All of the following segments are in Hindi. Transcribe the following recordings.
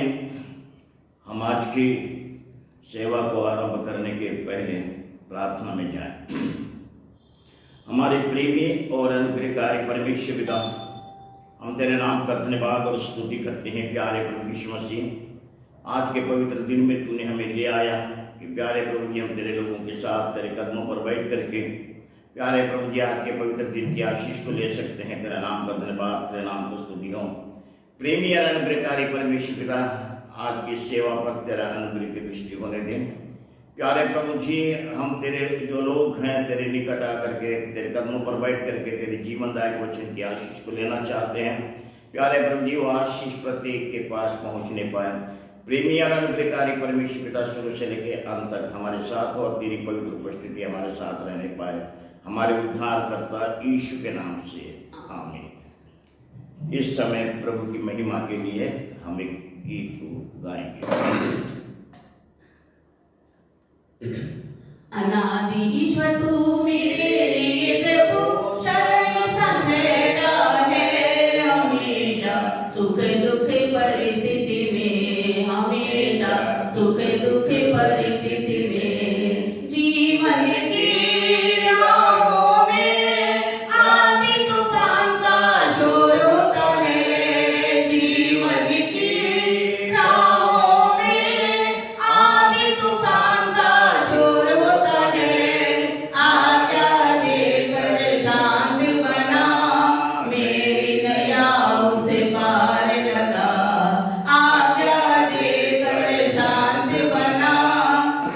आइए हम आज की सेवा को आरंभ करने के पहले प्रार्थना में जाएं। हमारे प्रेमी और अनुग्रहकारी परमेश्वर पिता, हम तेरे नाम का धन्यवाद और स्तुति करते हैं। प्यारे प्रभु यीशु मसीह, आज के पवित्र दिन में तूने हमें ले आया कि प्यारे प्रभु जी हम तेरे लोगों के साथ तेरे कदमों पर बैठ करके प्यारे प्रभु जी आज के पवित्र दिन की आशीष को ले सकते हैं। तेरा नाम का धन्यवाद, तेरे नाम को स्तुति हो। प्रेमी और अनुग्रहकारी परमेश्वर पिता, आज की सेवा पर तेरा अनुग्रह की दृष्टि होने दें। प्यारे प्रभु जी, हम तेरे जो लोग हैं तेरे निकट आकर के तेरे कदमों पर बैठ करके तेरे जीवनदायक वचन की आशीष को लेना चाहते हैं। प्यारे प्रभु जी, वो आशीष प्रत्येक के पास पहुंचने पाए। प्रेमी और अनुग्रहकारी परमेश्वर पिता, शुरू से लेकर अंत तक हमारे साथ और तेरी पवित्र उपस्थिति हमारे साथ रहने पाए। हमारे उद्धारकर्ता यीशु के नाम से आमीन। इस समय प्रभु की महिमा के लिए हम एक गीत को गाएंगे। अनादि ईश्वर तू मेरे लिए प्रभु शरण सहारा है। हमेशा सुख दुख परिस्थिति में, हमेशा सुख दुख परिस्थिति में, जीवन की राहों में आंधी तूफान का शोर होता है। जीवन की राहों में आंधी तूफान का शोर होता है। आज्ञा देकर शांत बना, मेरी नैया उसे पार लगा। आज्ञा देकर शांत बना,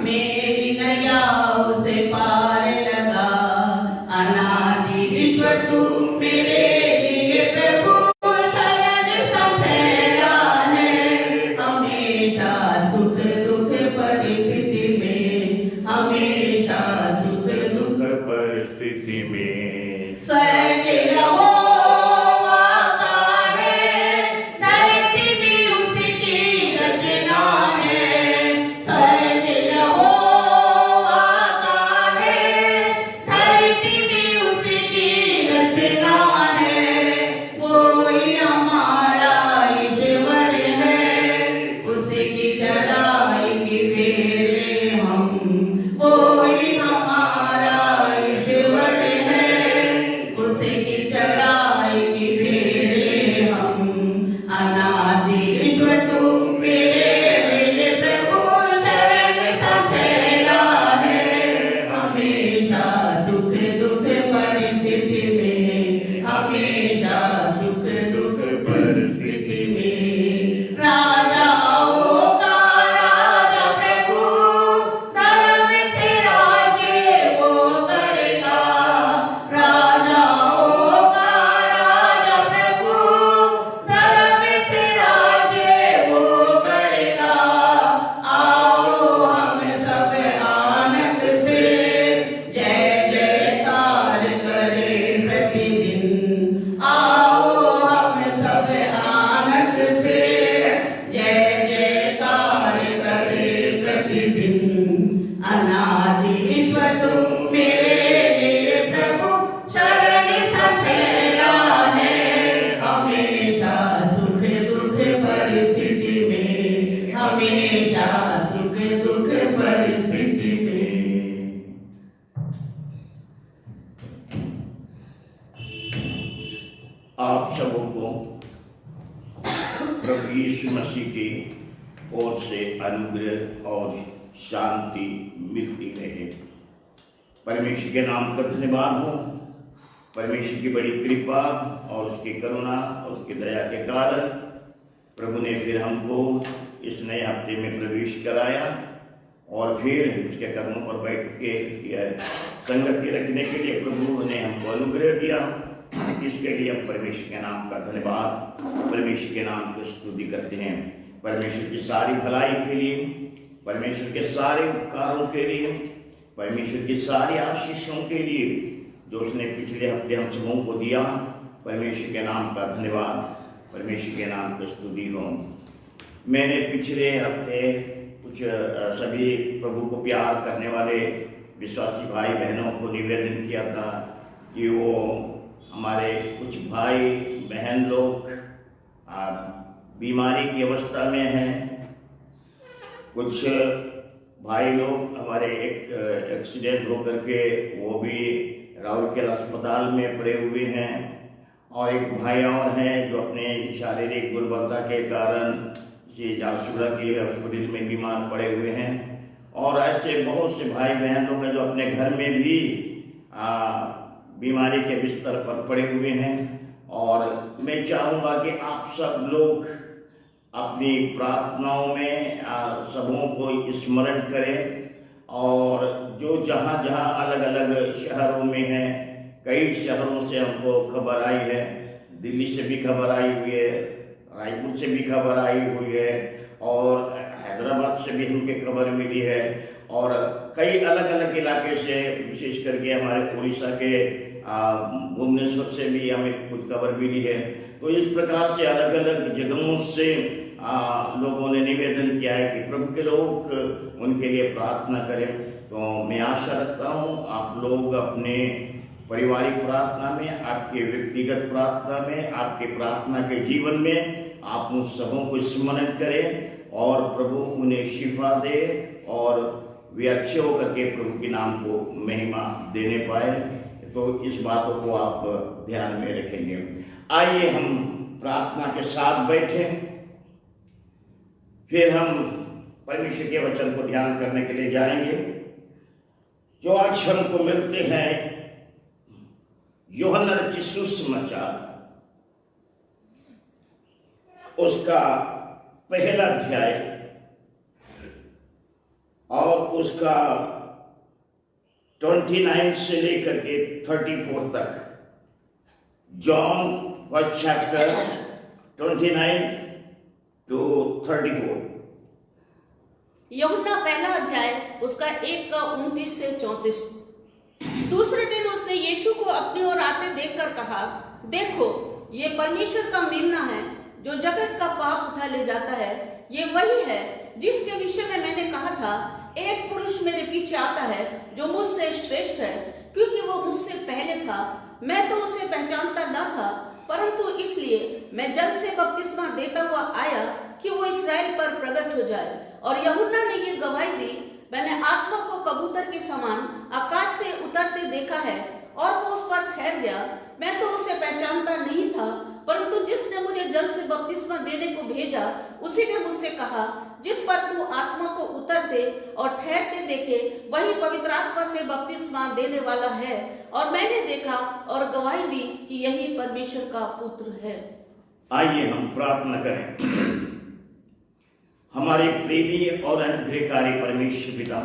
मेरी नैया उसे पार लगा। अनादि ईश्वर तू मेरे लिए प्रभु शरण सहारा है। हमेशा सुख दुख परिस्थिति में, हमेशा सुख दुख परिस्थिति में स्वर्ग यहोवा है, धरती भी उसकी रचना है। स्वर्ग यहोवा है, धरती भी उसकी रचना है। वही हमारा ईश्वर है, उसकी चराई की भेड़ें हम। वही हमारा ईश्वर है, उसकी चराई की भेड़ें हम। अनादि ईश्वर तू मेरे लिए प्रभु शरण सहारा है। हमेशा सुख दुख परिस्थिति में, हमेशा सुख दुख परिस्थिति में। राजाओं का राजा प्रभु, धर्म से राज्य वो करेगा। राजाओं का राजा प्रभु, धर्म से राज्य वो करेगा। आओ हम सब आनंद से जय जयकार करें प्रतिदिन। आओ हम सब आनंद से जय जयकार करें प्रतिदिन। अनादि ईश्वर तू मेरे लिए प्रभु शरण सहारा है। हमेशा सुख दुख परिस्थिति में, हमेशा सुख दुख परिस्थिति में। आप सबों को प्रभु यीशु मसीह की ओर से अनुग्रह और शांति मिलती रहे। परमेश्वर के नाम का धन्यवाद हो। परमेश्वर की बड़ी कृपा और उसकी करुणा और उसकी दया के कारण प्रभु ने फिर हमको इस नए हफ्ते में प्रवेश कराया और फिर उसके कदमों पर बैठ के संगति रखने के लिए प्रभु ने हमको अनुग्रह दिया। इसके लिए हम परमेश्वर के नाम का धन्यवाद, परमेश्वर के नाम की स्तुति करते हैं। परमेश्वर की सारी भलाई के लिए, परमेश्वर के सारे उपकारों के लिए, परमेश्वर की सारी आशीषों के लिए जो उसने पिछले हफ्ते हम सबों को दिया। परमेश्वर के नाम का धन्यवाद, परमेश्वर के नाम की स्तुति हो। मैंने पिछले हफ्ते कुछ सभी प्रभु को प्यार करने वाले विश्वासी भाई बहनों को निवेदन किया था कि वो हमारे कुछ भाई बहन लोग बीमारी की अवस्था में हैं। कुछ भाई लोग हमारे एक एक्सीडेंट होकर के वो भी राउरकेला अस्पताल में पड़े हुए हैं, और एक भाई और हैं जो अपने शारीरिक दुर्बलता के कारण ये झारसुगड़ा के हॉस्पिटल में बीमार पड़े हुए हैं। और ऐसे बहुत से भाई बहन लोग हैं जो अपने घर में भी बीमारी के बिस्तर पर पड़े हुए हैं। और मैं चाहूँगा कि आप सब लोग अपनी प्रार्थनाओं में सबों को स्मरण करें, और जो जहाँ जहाँ अलग अलग शहरों में हैं, कई शहरों से हमको खबर आई है, दिल्ली से भी खबर आई हुई है, रायपुर से भी खबर आई हुई है, और हैदराबाद से भी हमके खबर मिली है, और कई अलग अलग इलाके से, विशेष करके हमारे उड़ीसा के भुवनेश्वर से भी हमें कुछ खबर मिली है। तो इस प्रकार से अलग अलग जगहों से लोगों ने निवेदन किया है कि प्रभु के लोग उनके लिए प्रार्थना करें। तो मैं आशा रखता हूँ आप लोग अपने पारिवारिक प्रार्थना में, आपके व्यक्तिगत प्रार्थना में, आपके प्रार्थना के जीवन में आप उन सबों को स्मरण करें और प्रभु उन्हें शिफा दे और वे अच्छे होकर के प्रभु के नाम को महिमा देने पाए। तो इस बातों को आप ध्यान में रखेंगे। आइए हम प्रार्थना के साथ बैठे, फिर हम परमेश्वर के वचन को ध्यान करने के लिए जाएंगे, जो आज हमको मिलते हैं यूहन्ना रचित सुसमाचार उसका पहला अध्याय और उसका 29 से लेकर के 34 तक। John first chapter 29 to 34। यूहन्ना पहला अध्याय उसका 1 का 29 से 34। दूसरे दिन उसने यीशु को अपनी ओर आते देखकर कहा, देखो ये परमेश्वर का मेमना है जो जगत का पाप उठा ले जाता है। ये वही है जिसके विषय में मैंने कहा था, एक पुरुष मेरे पीछे आता है जो मुझसे श्रेष्ठ है, क्योंकि वो मुझसे पहले था। मैं तो उसे पहचानता न था, परंतु इसलिए मैं जल से बपतिस्मा देता हुआ आया कि वो इस्राएल पर प्रकट हो जाए। और यूहन्ना ने ये गवाही दी, मैंने आत्मा को कबूतर के समान आकाश से उतरते देखा है और वो उस पर ठहर गया। मैं तो उसे पहचानता नहीं था, परंतु जिसने मुझे जल से बपतिस्मा देने को भेजा उसी ने मुझसे कहा, जिस पर तू आत्मा को उतरते और ठहरते देखे वही पवित्र आत्मा से बपतिस्मा देने वाला है। और मैंने देखा और गवाही दी कि यही परमेश्वर का पुत्र है। आइए हम प्रार्थना करें। हमारे प्रेमी और अनुग्रहकारी परमेश्वर पिता,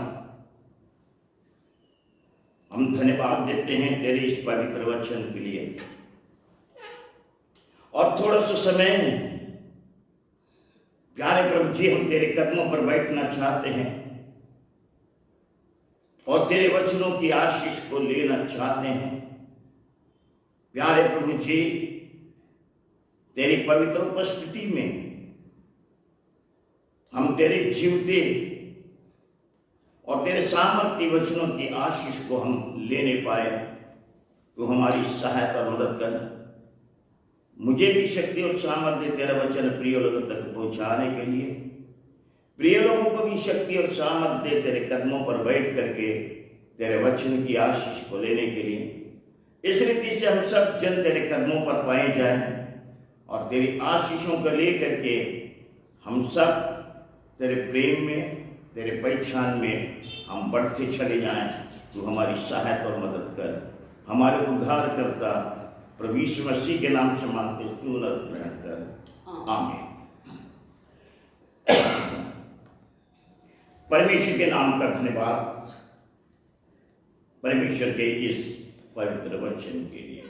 हम धन्यवाद देते हैं तेरे इस पवित्र वचन के लिए, और थोड़ा सा समय प्यारे प्रभु जी हम तेरे कदमों पर बैठना चाहते हैं और तेरे वचनों की आशीष को लेना चाहते हैं। प्यारे प्रभु जी, तेरी पवित्र उपस्थिति में हम तेरे जीवते और तेरे सामर्थ्य वचनों की आशीष को हम लेने पाए। तो हमारी सहायता और मदद कर, मुझे भी शक्ति और सामर्थ्य तेरा वचन प्रिय लोगों तक पहुंचाने के लिए, प्रिय लोगों को भी शक्ति और सामर्थ्य तेरे कदमों पर बैठ करके तेरे वचन की आशीष को लेने के लिए। इस रीति से हम सब जन तेरे कदमों पर पाए जाएं और तेरी आशीषों को लेकर के हम सब तेरे प्रेम में, तेरे पहचान में हम बढ़ते चले जाएं। तू हमारी सहायता और मदद कर। हमारे उद्धारकर्ता प्रभु यीशु मसीह के नाम से मांगते तू न ग्रहण कर, आमीन। परमेश्वर के नाम का धन्यवाद, परमेश्वर के इस पवित्र वचन के लिए।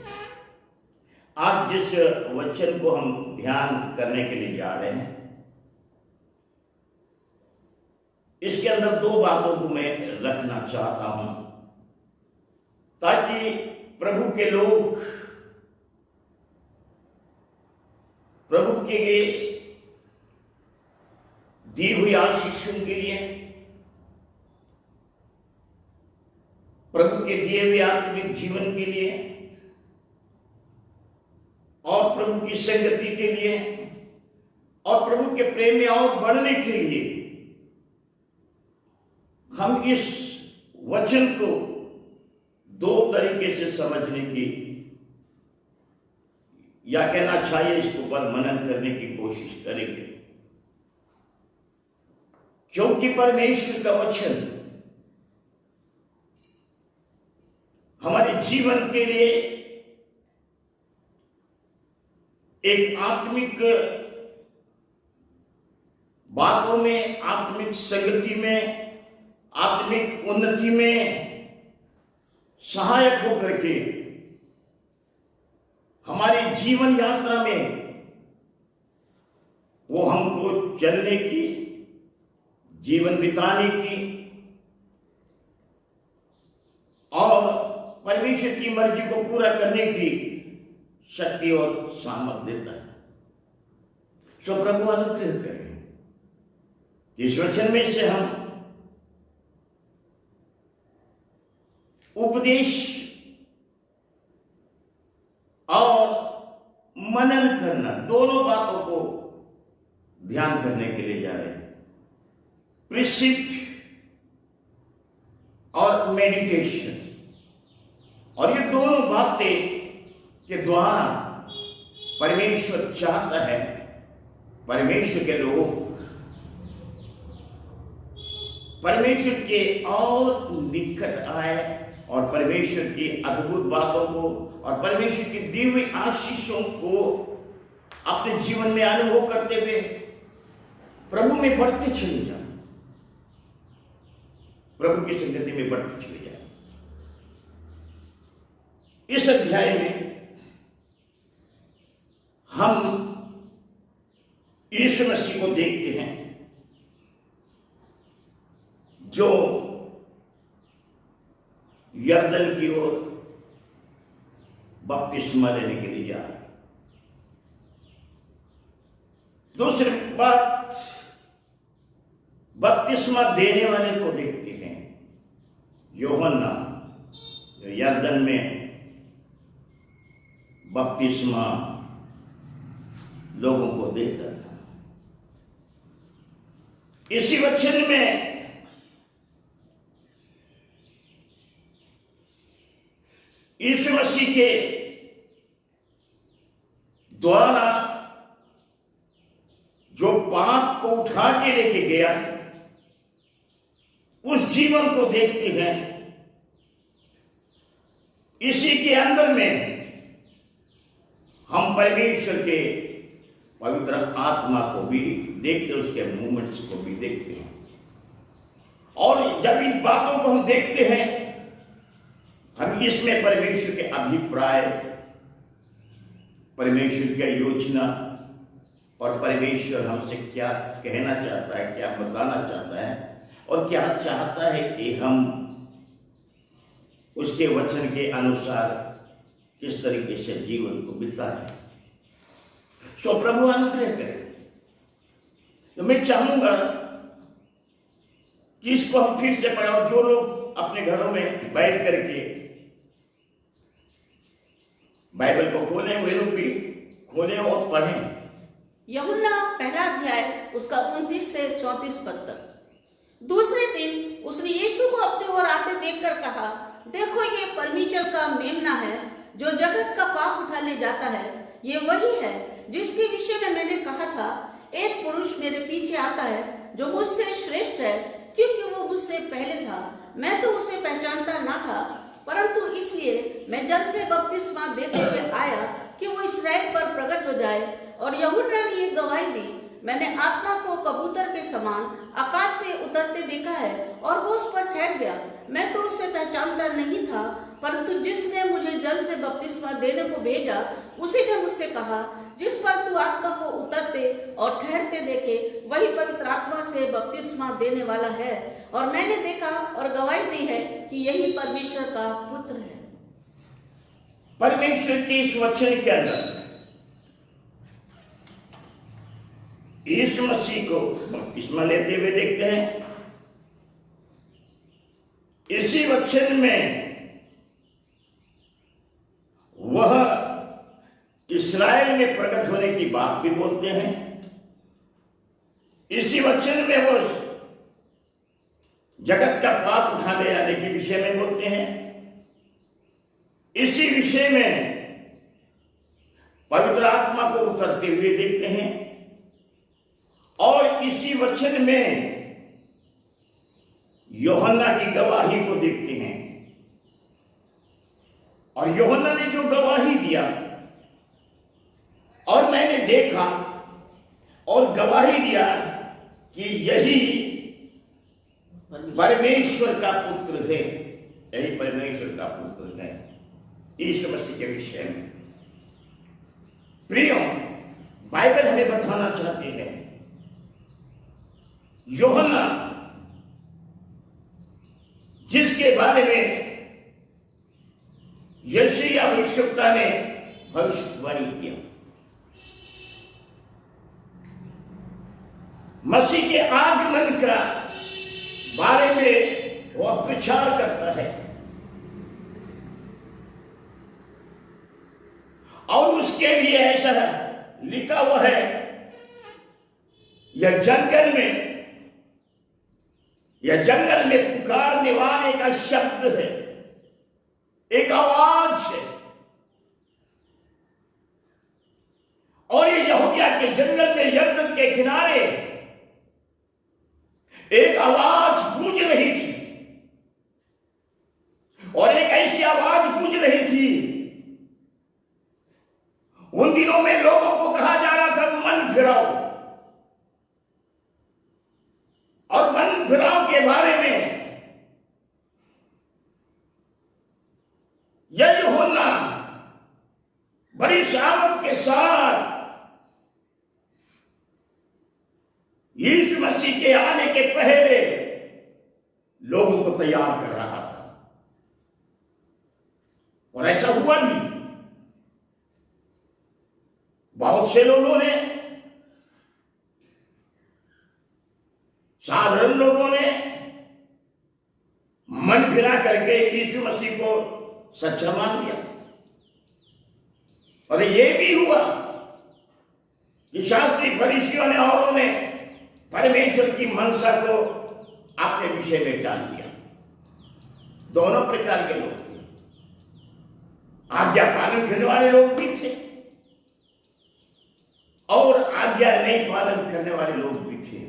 आज जिस वचन को हम ध्यान करने के लिए जा रहे हैं, इसके अंदर दो बातों को मैं रखना चाहता हूं ताकि प्रभु के लोग प्रभु के दी हुई आशीषों के लिए, प्रभु के दिए हुए आत्मिक जीवन के लिए और प्रभु की संगति के लिए और प्रभु के प्रेम में और बढ़ने के लिए हम इस वचन को दो तरीके से समझने की, या कहना चाहिए इसको पर मनन करने की कोशिश करेंगे। क्योंकि परमेश्वर का वचन हमारे जीवन के लिए एक आत्मिक बातों में, आत्मिक संगति में, आत्मिक उन्नति में सहायक होकर के हमारी जीवन यात्रा में वो हमको चलने की, जीवन बिताने की और परमेश्वर की मर्जी को पूरा करने की शक्ति और सामर्थ्य देता है। सो प्रभु अनुग्रह करें इस वचन में से हम उपदेश और मनन करना, दोनों बातों को ध्यान करने के लिए जा रहे हैं। प्रिसिप्ट और मेडिटेशन, और ये दोनों बातें के द्वारा परमेश्वर चाहता है परमेश्वर के लोग परमेश्वर के और निकट आए और परमेश्वर की अद्भुत बातों को और परमेश्वर की दी हुई आशीषों को अपने जीवन में अनुभव करते हुए प्रभु में बढ़ते चले जाए, प्रभु की संगति में बढ़ते चले जाए। इस अध्याय में हम यीशु मसीह को देखते हैं जो यरदन की ओर बपतिस्मा लेने के लिए जा रहा है। दूसरी बात, बपतिस्मा देने वाले को देखते हैं, यूहन्ना जो यरदन में बपतिस्मा लोगों को देता था। इसी वचन में यीशु मसीह के द्वारा जो पाप को उठा के लेके गया, उस जीवन को देखते हैं। इसी के अंदर में हम परमेश्वर के पवित्र आत्मा को भी देखते, उसके मूवमेंट्स को भी देखते हैं। और जब इन बातों को हम देखते हैं, हम इसमें परमेश्वर के अभिप्राय, परमेश्वर की योजना और परमेश्वर हमसे क्या कहना चाहता है, क्या बताना चाहता है और क्या चाहता है कि हम उसके वचन के अनुसार किस तरीके से जीवन को बिताएं। सो प्रभु अनुग्रह करे। तो मैं चाहूंगा कि इसको हम फिर से पढ़ें, और जो लोग अपने घरों में बैठ करके बाइबल को खोलें, वे लोग भी खोलें और पढ़ें। यूहन्ना पहला अध्याय उसका 29 से 34 पद तक। दूसरे दिन उसने यीशु को अपनी ओर आते देखकर कहा, देखो ये परमेश्वर का मेमना है जो जगत का पाप उठा ले जाता है। ये वही है जिसके विषय में मैंने कहा था, एक पुरुष मेरे पीछे आता है जो मुझसे श्रेष्ठ है, क्योंकि वो मुझसे पहले था। मैं तो उसे पहचानता ना था, परंतु इसलिए मैं जल से बपतिस्मा देते हुए आया कि वो इस्राएल पर प्रकट हो जाए। और यूहन्ना ने ये गवाही दी, मैंने आत्मा को कबूतर के समान आकाश से उतरते देखा है और वो उस पर ठहर गया। मैं तो उसे पहचानता नहीं था, परंतु जिसने मुझे जल से बपतिस्मा देने को भेजा उसी ने मुझसे कहा, जिस पर तू आत्मा को उतरते और ठहरते देखे वही पवित्र आत्मा से बपतिस्मा देने वाला है। और मैंने देखा और गवाही दी है कि यही परमेश्वर का पुत्र है। परमेश्वर के इस वचन के अंदर यीशु मसीह को बपतिस्मा लेते हुए देखते हैं। इसी वचन में वह इस्राएल में प्रकट होने की बात भी बोलते हैं इसी वचन में वो जगत का पाप उठा ले जाने के विषय में बोलते हैं। इसी विषय में पवित्र आत्मा को उतरते हुए देखते हैं और इसी वचन में यूहन्ना की गवाही को देखते हैं। और यूहन्ना ने जो गवाही दिया और मैंने देखा और गवाही दिया कि यही परमेश्वर का पुत्र है, यही परमेश्वर का पुत्र है। यीशु मसीह के विषय में प्रियो, बाइबल हमें बताना चाहती है यूहन्ना जिसके बारे में यशायाह भविष्यवक्ता ने भविष्यवाणी किया, मसीह के आगमन का बारे में वह प्रचार करता है और उसके लिए ऐसा लिखा हुआ है, यह जंगल में पुकारने वाले का शब्द है, एक आवाज है। और ये यहूदिया के जंगल में यरदन के किनारे एक आवाज गूंज रही थी और एक ऐसी आवाज गूंज रही थी, उन दिनों में लोगों को कहा जा रहा था मन फिराओ, और मन फिराव के बारे में यह यूहन्ना बड़ी शामत के साथ यीशु मसीह के आने के पहले लोगों को तैयार कर रहा था और ऐसा हुआ भी। बहुत से लोगों ने, साधारण लोगों ने मन फिरा करके यीशु मसीह को सच्चा मान लिया। और यह भी हुआ कि शास्त्री फरीसियों ने औरों ने परमेश्वर की मनसा को अपने विषय में टाल दिया। दोनों प्रकार के लोग थे, आज्ञा पालन करने वाले लोग भी थे और आज्ञा नहीं पालन करने वाले लोग भी थे।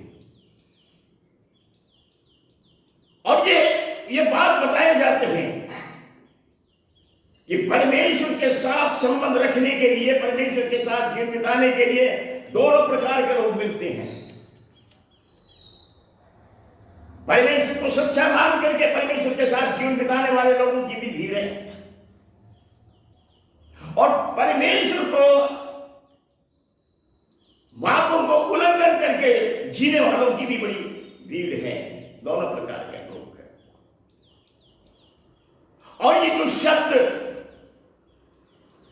और ये बात बताए जाते हैं कि परमेश्वर के साथ संबंध रखने के लिए, परमेश्वर के साथ जीवन बिताने के लिए दोनों प्रकार के लोग मिलते हैं। परमेश्वर को सच्चा मान करके परमेश्वर के साथ जीवन बिताने वाले लोगों की भी भीड़ है और परमेश्वर को बातों को उल्लंघन करके जीने वालों की भी बड़ी भीड़ है। दोनों प्रकार के लोग हैं। और ये जो शब्द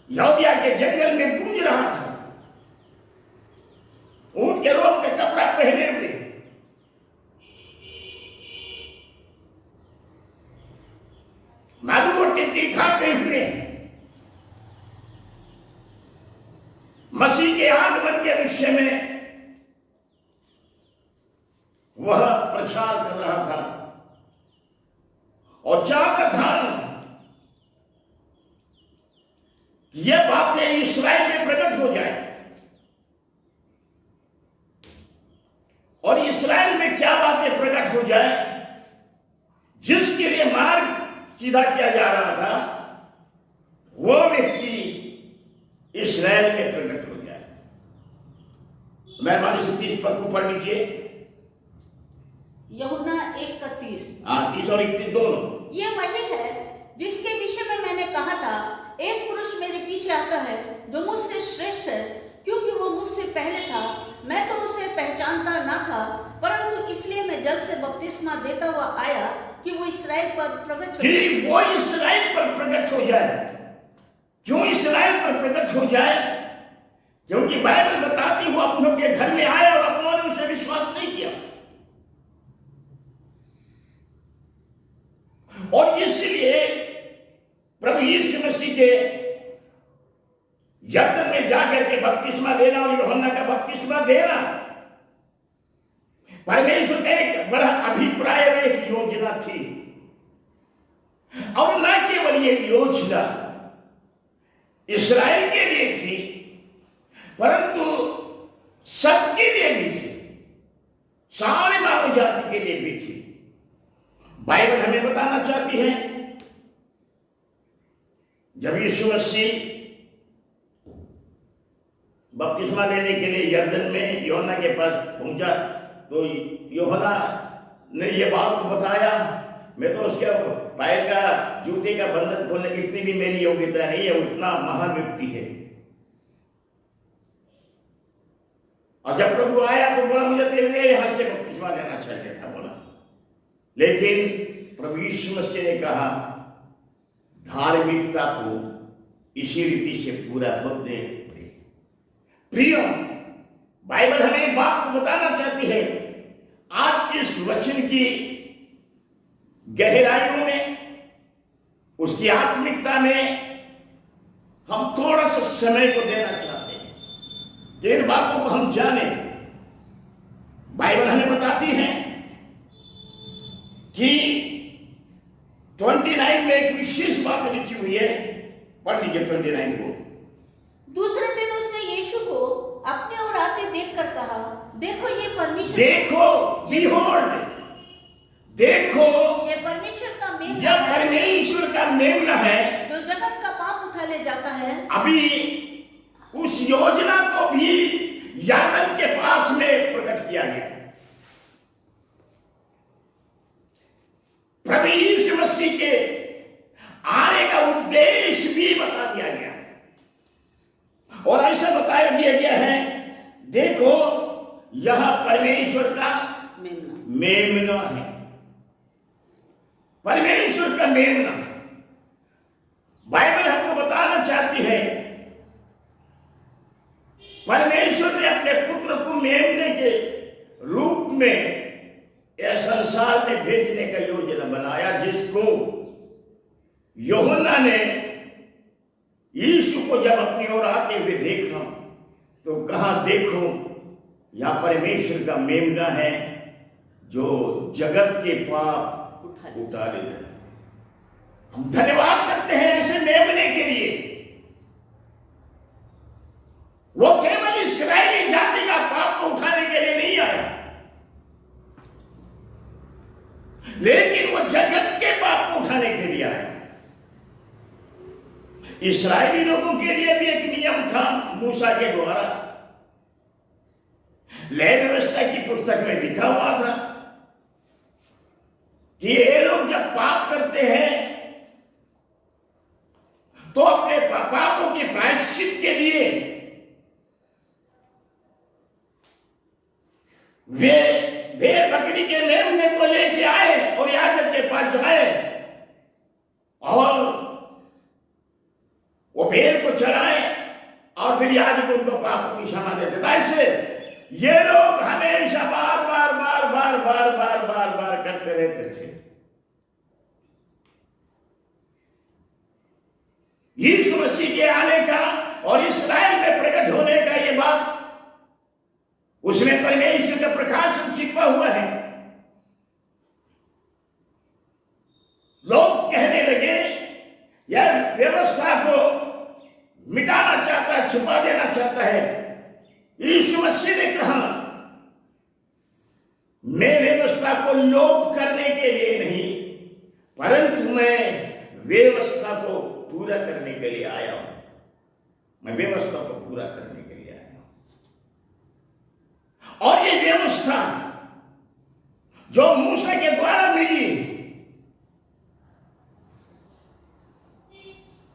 यहूदिया के जंगल में गूंज रहा था, ऊंट के रोम का कपड़ा पहने हुए, मधु और टिट्टी खाते हुए मसीह के आगमन के विषय में वह प्रचार कर रहा था और चाहता था कि यह बातें इस्राएल में प्रकट हो जाए। और इस्राएल में क्या बातें प्रकट हो जाए, जिसके लिए मार्ग सीधा किया जा रहा था, वह व्यक्ति इस्राएल में प्रकट हो जाए। मेहरबानी से 30 पद को पढ़ लीजिए। यूहन्ना 1:30। 30 और 31 दोनों। ये वही है जिसके विषय में मैंने कहा था, एक पुरुष मेरे पीछे आता है जो मुझसे श्रेष्ठ है, क्योंकि वो मुझसे पहले था। मैं तो उसे पहचानता न था, परंतु इसलिए मैं जल से बपतिस्मा देता हुआ आया कि वो इसराइल पर प्रकट हो जाए। वो इसराइल पर प्रकट हो जाए। क्यों इसराइल पर प्रकट हो जाए? क्योंकि बाइबल बताती हुआ अपनों के घर में आया और अपनों ने उसे विश्वास नहीं किया, और इसलिए प्रभु यीशु मसीह के यरदन में जाकर के बपतिस्मा देना और यूहन्ना का बपतिस्मा देना परमेश्वर का एक बड़ा अभिप्राय और एक योजना थी, और न केवल ये योजना इस्राएल के लिए थी परंतु सबके लिए भी थी, सारे मानव जाति के लिए भी थी। बाइबल हमें बताना चाहती है जब यीशु मसीह बपतिस्मा लेने के लिए यरदन में यूहन्ना के पास पहुंचा तो यूहन्ना ने ये बात को बताया, मैं तो उसके पैर का जूते का बंधन खोलने की इतनी भी मेरी योग्यता नहीं है, वो इतना महान व्यक्ति है। और जब प्रभु आया तो बोला मुझे तेरे यहां से बपतिस्मा लेना चाहिए था, बोला। लेकिन प्रभु यीशु मसीह ने कहा धार्मिकता को इसी रीति से पूरा होने दे। प्रियो, बाइबल हमें एक बात को बताना चाहती है। आज इस वचन की गहराइयों में, उसकी आत्मिकता में हम थोड़ा सा समय को देना चाहते हैं कि इन बातों को हम जाने। बाइबल हमें बताती है कि 29 में एक विशेष बात लिखी हुई है, पढ़ लीजिए 29 को। दूसरे दिन उसने यीशु को अपने ओर आते देखकर कहा, देखो ये परमेश्वर, देखो, behold, देखो, ये परमेश्वर का मेमना यह है, परमेश्वर का मेमना है जो जगत का पाप उठा ले जाता है। अभी उस योजना को भी यादव के पास में प्रकट किया गया। प्रभु यीशु मसीह के आने का उद्देश्य भी बता दिया गया, और ऐसा बताया दिया गया है, देखो यह परमेश्वर का मेमना है, परमेश्वर का मेमना। बाइबल हमको बताना चाहती है परमेश्वर ने अपने पुत्र को मेमने के रूप में यह संसार में भेजने का योजना बनाया, जिसको यूहन्ना ने यीशु को जब अपनी ओर आते हुए देखा तो कहा, देखो यह परमेश्वर का मेमना है जो जगत के पाप उठा लेता है। हम धन्यवाद करते हैं ऐसे मेमने के लिए। वो केवल इस्राएली जाति का पाप को उठाने के लिए नहीं आया, लेकिन वो जगत के पाप को उठाने के लिए आया। इस्राएली लोगों के लिए भी एक नियम था मूसा के द्वारा, लेवी व्यवस्था की पुस्तक में लिखा हुआ था कि ये लोग जब पाप करते हैं तो अपने पापों के प्रायश्चित के लिए वे भेड़ बकरी के मेमने को लेके आए और याजक के पास जाए और वो भेड़ को चढ़ाए और फिर याजक उनको पापों की क्षमा देते थे। ऐसे ये लोग हमेशा बार बार बार बार बार बार बार बार करते रहते थे। यीशु मसीह के आने का और इस्राएल में प्रकट होने का ये बात, उसमें परमेश्वर का प्रकाशन छिपा हुआ है। लोग कहने लगे यह व्यवस्था को मिटाना चाहता है, छुपा देना चाहता है। यीशु मसीह ने कहा, मैं व्यवस्था को लोप करने के लिए नहीं परंतु मैं व्यवस्था को पूरा करने के लिए आया हूं। मैं व्यवस्था को पूरा करने के लिए आया हूं। और ये व्यवस्था जो मूसा के द्वारा मिली,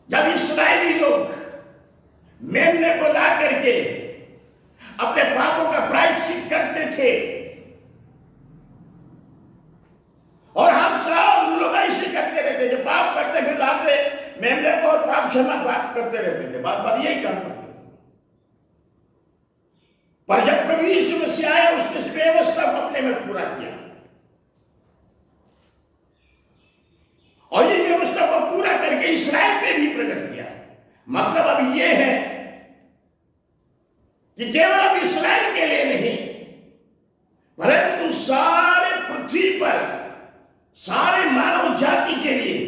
जब इस्राएली लोग मेमने को ला करके अपने पापों का प्रायश्चित करते थे, और हम सब लोग ऐसे करते रहते, जब पाप करते फिर लाते मेमने को और पाप क्षमा पाप करते रहते थे, बार बार यही काम करते थे। पर जब प्रभु यीशु मसीह आया, उसने इस व्यवस्था को अपने में पूरा किया और ये व्यवस्था को पूरा करके इस्राएल पे भी प्रकट किया। मतलब अब ये है कि केवल अब इस्राएल के लिए नहीं, परंतु सारे पृथ्वी पर सारे मानव जाति के लिए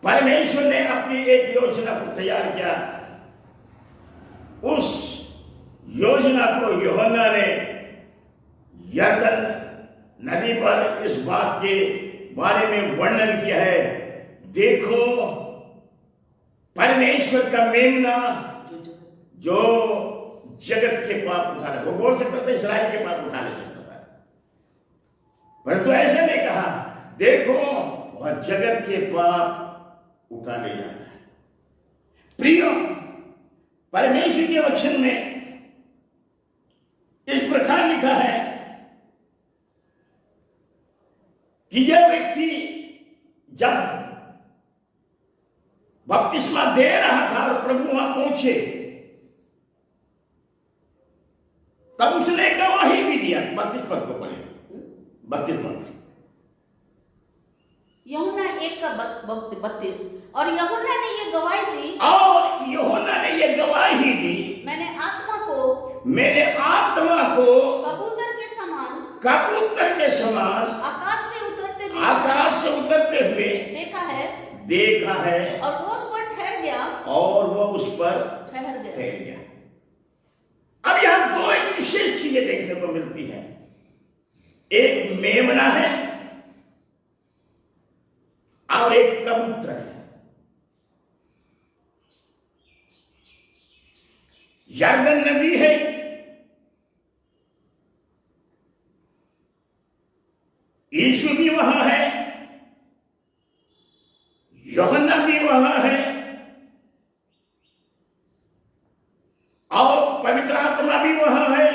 परमेश्वर ने अपनी एक योजना को तैयार किया। उस योजना को यूहन्ना ने यरदन नदी पर इस बात के बारे में वर्णन किया है। देखो, परमेश्वर का मेमना जो जगत के पाप उठा ले। वो बोल सकता था इस्राएल के पाप उठा ले सकता था, परंतु ऐसा नहीं कहा। देखो, वह जगत के पाप उठा ले जाता है। प्रियो, परमेश्वर के वचन में इस प्रकार लिखा है कि यह व्यक्ति जब बपतिस्मा दे रहा था और प्रभु वहां पहुंचे, तब उसने गवाही भी दिया। 32 पद को पढ़े, 32 पद। यूहन्ना 1:32। और यूहन्ना ने ये गवाही दी, और यूहन्ना ने ये गवाही दी, मैंने आत्मा को कबूतर के समान आकाश से उतरते हुए देखा है और वो उस पर ठहर गया। अब यहां दो एक विशेष चीजें देखने को मिलती हैं। एक मेमना है और एक कबूतर है। यरदन नदी है, यीशु भी वहां है, यूहन्ना भी वहां है, और पवित्र आत्मा भी वहां है,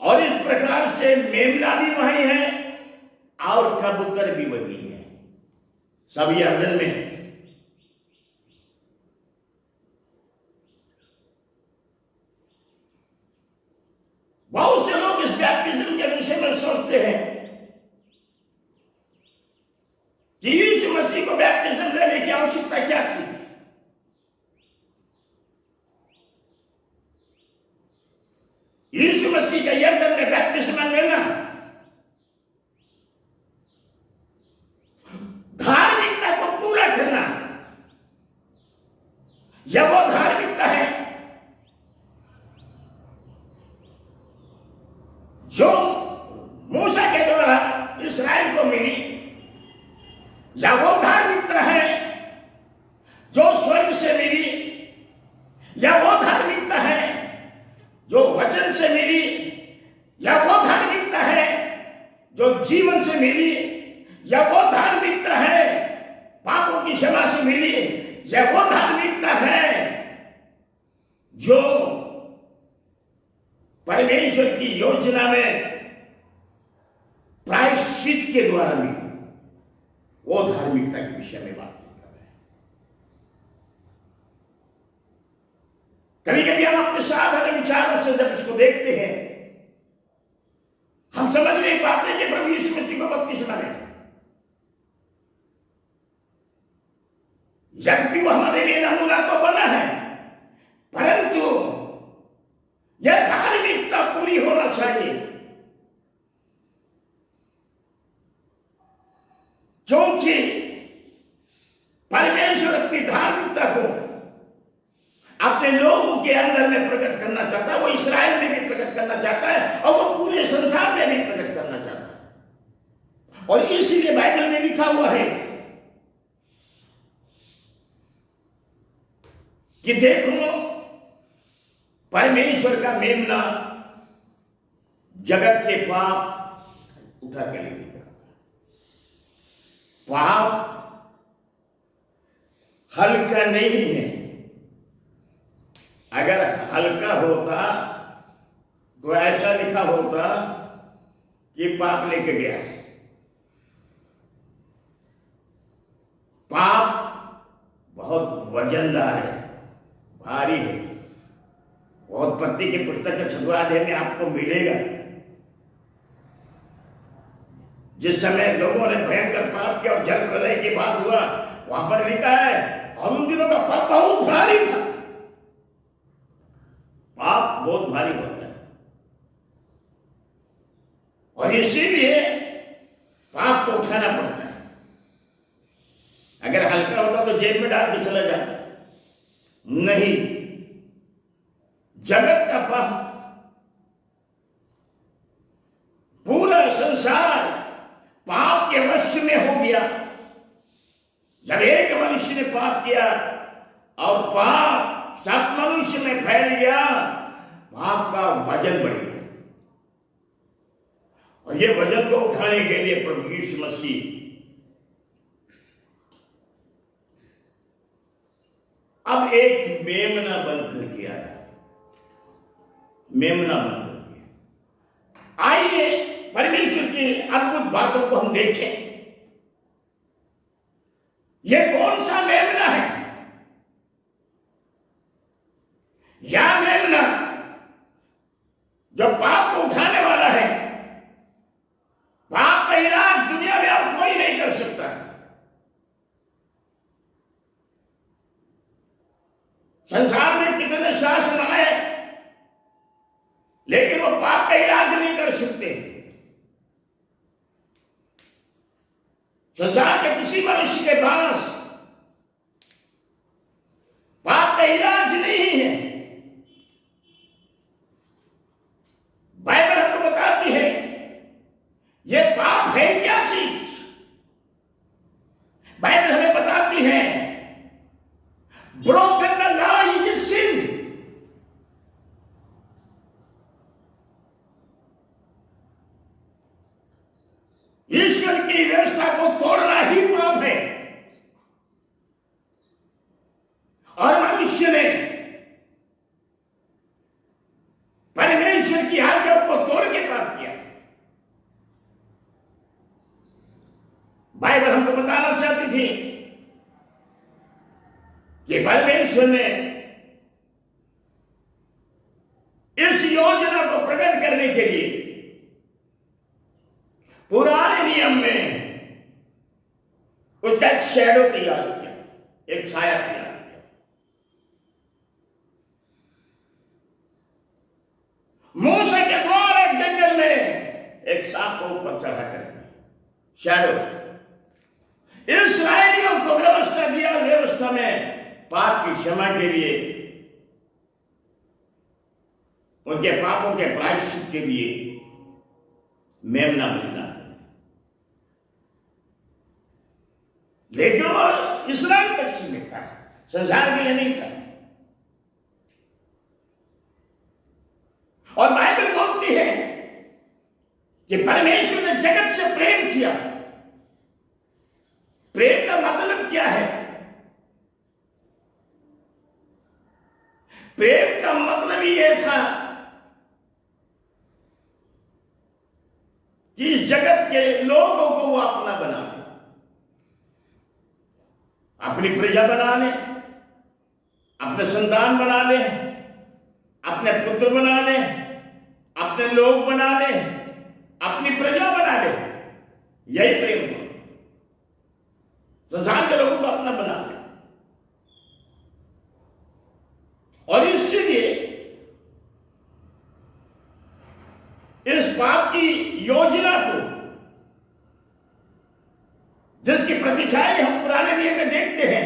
और इस प्रकार से मेमना भी वही है और कबूतर भी वही है। सब यरदन में है। बहुत से लोग इस बैप्टिज्म के विषय में सोचते हैं कि यीशु मसीह को बैप्टिज्म लेने की आवश्यकता क्या थी। यीशु मसीह का यरदन में बैप्टिज्म लेना धार्मिकता को पूरा करना, यह वो धार्मिकता है जो मूसा के द्वारा इस्राएल को मिली, या वो धार्मिकता है जो स्वर्ग से मिली, या वो धार्मिकता है जो वचन से मिली, या वो धार्मिकता है जो जीवन से मिली, या वो धार्मिकता है पापों की क्षमा से मिली, या वो धार्मिकता है जो परमेश्वर की योजना में प्रायश्चित के द्वारा मिली। वो धार्मिकता के विषय में बात कर रहे हैं। कभी कभी हम अपने साधारण विचारों से जब इसको देखते हैं, हम समझ नहीं पाते कि प्रभु यीशु मसीह को बपतिस्मा लेना, यद्यपि वो हमारे लिए नमूना तो बना है, परंतु यह धार्मिकता पूरी होना चाहिए, क्योंकि परमेश्वर अपनी धार्मिकता को अपने लोगों के अंदर में प्रकट करना चाहता है। वो इस्राएल में भी प्रकट करना चाहता है और वो पूरे संसार में भी प्रकट करना चाहता है। और इसीलिए बाइबल में लिखा हुआ है कि देखो, परमेश्वर का मेमना जगत के पाप उठा के ले गया। पाप हल्का नहीं है। अगर हल्का होता तो ऐसा लिखा होता कि पाप लेके गया। पाप बहुत वजनदार है, भारी है। उत्पत्ति की पुस्तक का 6वां अध्याय में आपको मिलेगा, जिस समय लोगों ने भयंकर पाप किया और जल प्रलय की बात हुआ, वहां पर लिखा है और उन दिनों का पाप बहुत भारी था। पाप बहुत भारी होता है, और इसीलिए पाप को उठाना पड़ता है। अगर हल्का होता तो जेब में डाल के चला जाता, नहीं। जगत का पाप, पूरा संसार पाप के वश में हो गया। जब एक मनुष्य ने पाप किया और पाप सब मनुष्य में फैल गया, पाप का वजन बढ़ गया, और ये वजन को उठाने के लिए प्रभु यीशु मसीह अब एक मेमना बनकर के आया, मेमना बनकर के। आइए परमेश्वर की अद्भुत बातों को हम देखें। ये कौन सा मेमना है? या मेमना जो पाप को उठाने वाला है। पाप का इलाज दुनिया में और कोई नहीं कर सकता। संसार में कितने शासन आए, लेकिन वो पाप का इलाज नहीं कर सकते। संसार के किसी मनुष्य के पास पाप का इलाज नहीं है। बाइबल हमको बताती है ये पाप है क्या चीज। बाइबल हमें बताती है ब्रोकन द लॉ इज सिन। ईश्वर की व्यवस्था को तोड़ना ही पाप है, और मनुष्य ने परमेश्वर की आज्ञा को तोड़ के पाप किया। बाइबल हमको बताना चाहती थी कि परमेश्वर ने इस योजना को प्रकट करने के लिए पुराने नियम में उसका एक शैडो तैयार किया, एक छाया तैयार किया। मूसा के द्वारा एक जंगल में एक सांप को ऊपर चढ़ा करके शैडो इस्राएलियों को व्यवस्था दिया, और व्यवस्था में पाप की क्षमा के लिए, उनके पापों के प्रायश्चित के लिए मेमना बलिदान। लेकिन वो इस्राएल तक सीमित था, संसार के लिए नहीं था। और बाइबल बोलती है कि परमेश्वर ने जगत से प्रेम किया। प्रेम का मतलब क्या है? प्रेम का मतलब यह था कि इस जगत के लोगों को वो अपना बना ले, अपनी प्रजा बना ले, अपने संतान बना ले, अपने पुत्र बना ले, अपने लोग बना ले, अपनी प्रजा बना ले। यही प्रेम था, संसार के लोगों को अपना बना ले। और इसलिए इस पाप की योजना को, जिसकी प्रतिछाई हम पुराने नियम में देखते हैं,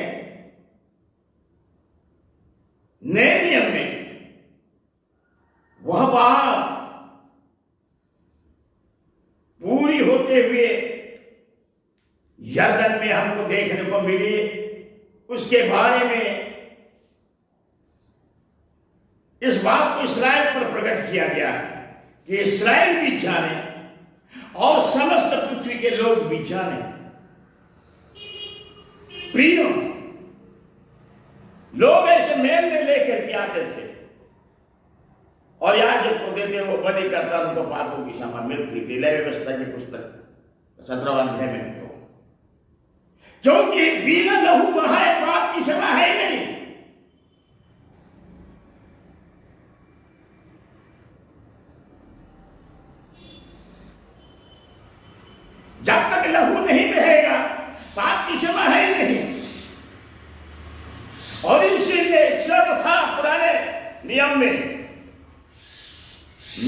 नए नियम में वह बात पूरी होते हुए यरदन में हमको देखने को मिली। उसके बारे में इस बात को इस्राएल पर प्रकट किया गया कि इस्राएल भी जाने और समस्त पृथ्वी के लोग भी जाने। प्रियो, लोग ऐसे मेमने लेकर के आते थे और याजक को देते, वो बलि करता, उनको पापों की क्षमा मिलती थी। लय व्यवस्था की पुस्तक 17वां अध्याय में लिखो, क्योंकि बिना लहू बहाए पाप की क्षमा है ही नहीं। जब तक लहू नहीं बहेगा पाप की क्षमा है ही नहीं। और इसीलिए एक शर्त था पुराने नियम में